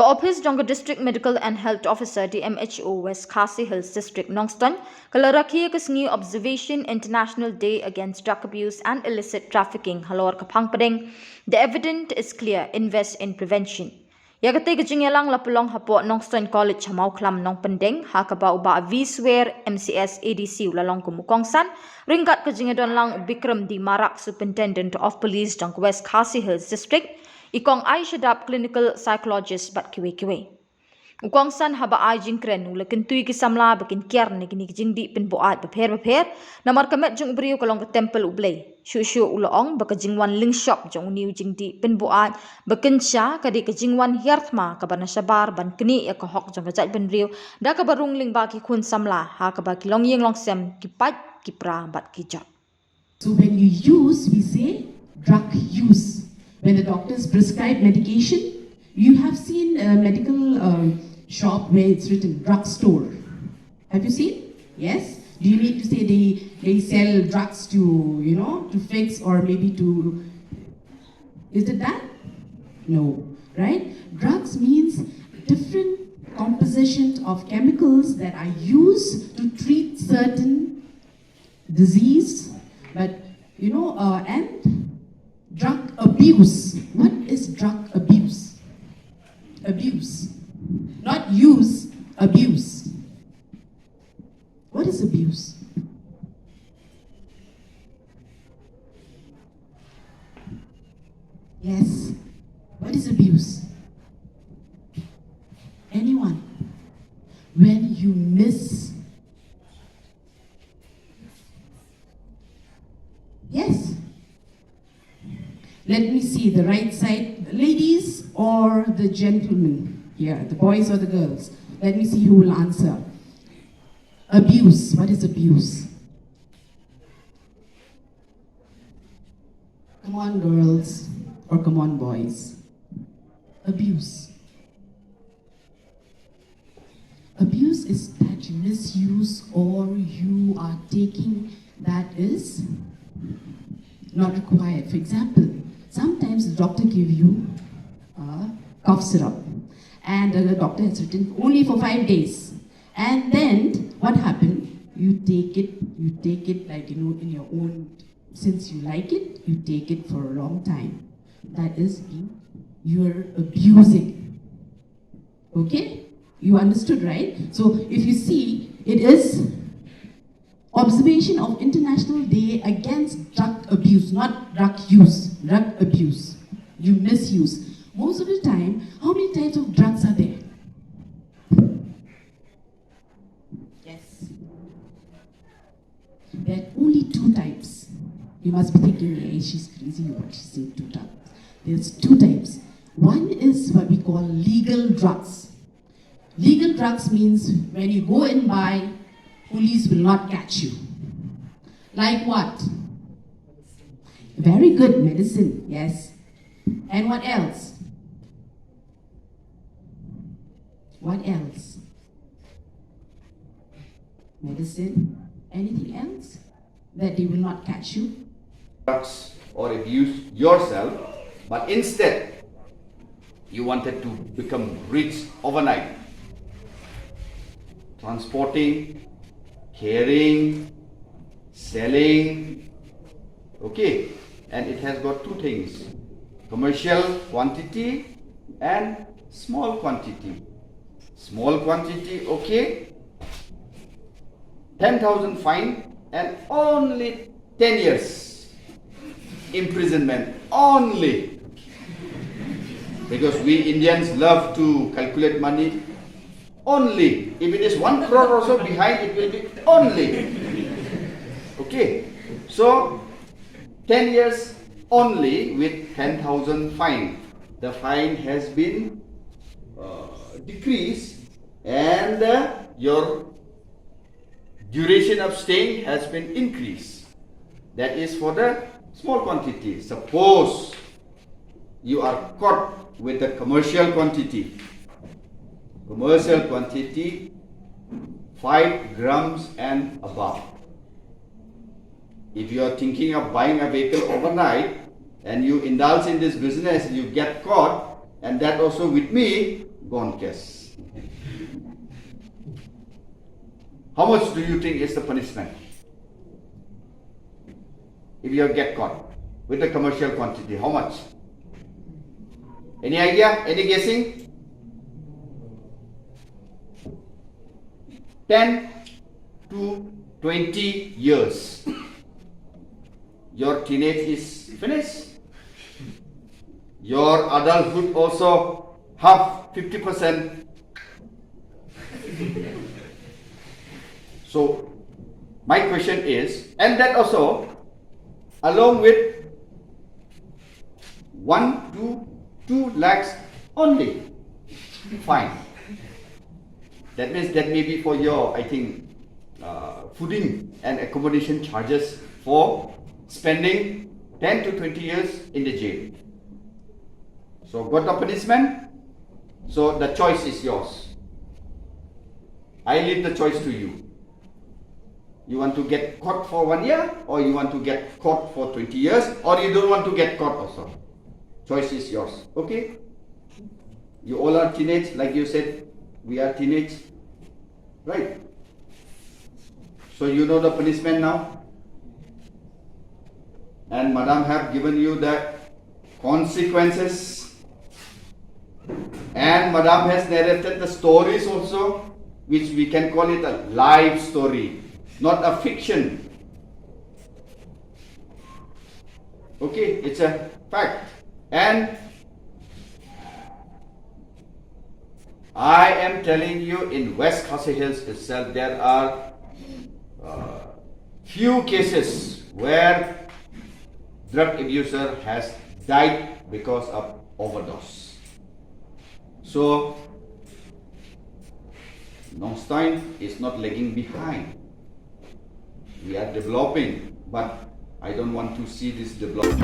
Office Jonga District Medical and Health Officer DMHO West Khasi Hills District Nongston, Kalarakia Kasni Observation International Day Against Drug Abuse and Illicit Trafficking Halor Kapangpadeng. The evidence is clear, invest in prevention. Yagate Gajingalang Lapulong Hapo Nongston College Hamau Klam Nong Pendeng, Hakaba Uba V Swer MCS ADC Ulalong Kumukongsan, Ringat Gajingadon Lang Bikram di Marak Superintendent of Police Jong West Khasi Hills District, Ikong ay Shadap clinical psychologist bat kiwe. Ukong san haba ay jingkren ulakin tuy ki Samla bakin Kiar ni kini Jingdih Pynbuaid bapher Namar kamet jong Briew kalong ke temple Blei shu ulaong baka jingwan ling shop jong new Jingdih Pynbuaid bakin sya kadi ke jingwan hiarthma kabana sabar ban kini ya ka hok jong kajat ben Briew da ka barung ling baki kun Samla ha ka baki long yeng long sem ki Peit ki pra bat ki jat. So when you use, we say drug use. When the doctors prescribe medication, you have seen a medical shop where it's written drugstore. Have you seen? Yes? Do you mean to say they sell drugs to fix or maybe to... Is it that? No. Right? Drugs means different compositions of chemicals that are used to treat certain disease. But, and drug abuse. What is drug abuse? Abuse. Not use, abuse. What is abuse? Yes. What is abuse? Anyone? When you miss. Yes. Let me see the right side, the ladies or the gentlemen here, the boys or the girls. Let me see who will answer. Abuse. What is abuse? Come on, girls, or come on, boys. Abuse. Abuse is that you misuse or you are taking that is not required. For example, sometimes the doctor gives you a cough syrup and the doctor has written only for 5 days. And then what happened? You take it like, in your own, since you like it, you take it for a long time. That is, you're abusing. Okay? You understood, right? So if you see, it is Observation of International Day Against Drug Abuse, not drug use, drug abuse. You misuse. Most of the time, how many types of drugs are there? Yes. There are only 2 types. You must be thinking, hey, she's crazy, what she's saying 2 types. There's 2 types. One is what we call legal drugs. Legal drugs means when you go and buy, police will not catch you. Like what? Very good, medicine, yes. And what else? What else? Medicine. Anything else? That they will not catch you? Drugs or abuse yourself, but instead you wanted to become rich overnight. Transporting, carrying, selling, okay, and it has got 2 things, commercial quantity and small quantity. Small quantity, okay, 10,000 fine and only 10 years imprisonment, only, because we Indians love to calculate money. Only. If it is 1 crore also behind, it will be only. Okay. So, 10 years only with 10,000 fine. The fine has been decreased and your duration of staying has been increased. That is for the small quantity. Suppose you are caught with the commercial quantity. Commercial quantity 5 grams and above. If you are thinking of buying a vehicle overnight and you indulge in this business, you get caught, and that also with me, gone case. How much do you think is the punishment if you get caught with the commercial quantity? How much? Any idea? Any guessing? 10 to 20 years. Your teenage is finished. Your adulthood also half 50%. So my question is, and that also along with 1 to 2 lakhs only fine. That means that may be for your, I think, fooding and accommodation charges for spending 10 to 20 years in the jail. So got the punishment. So the choice is yours. I leave the choice to you. You want to get caught for 1 year, or you want to get caught for 20 years, or you don't want to get caught also. Choice is yours. Okay? You all are teenage, like you said, we are teenage. Right? So you know the punishment now. And Madam have given you the consequences. And Madam has narrated the stories also, which we can call it a live story, not a fiction. Okay, it's a fact. And I am telling you, in West Khasi Hills itself, there are few cases where drug abuser has died because of overdose. So Nongstein is not lagging behind. We are developing, but I don't want to see this development.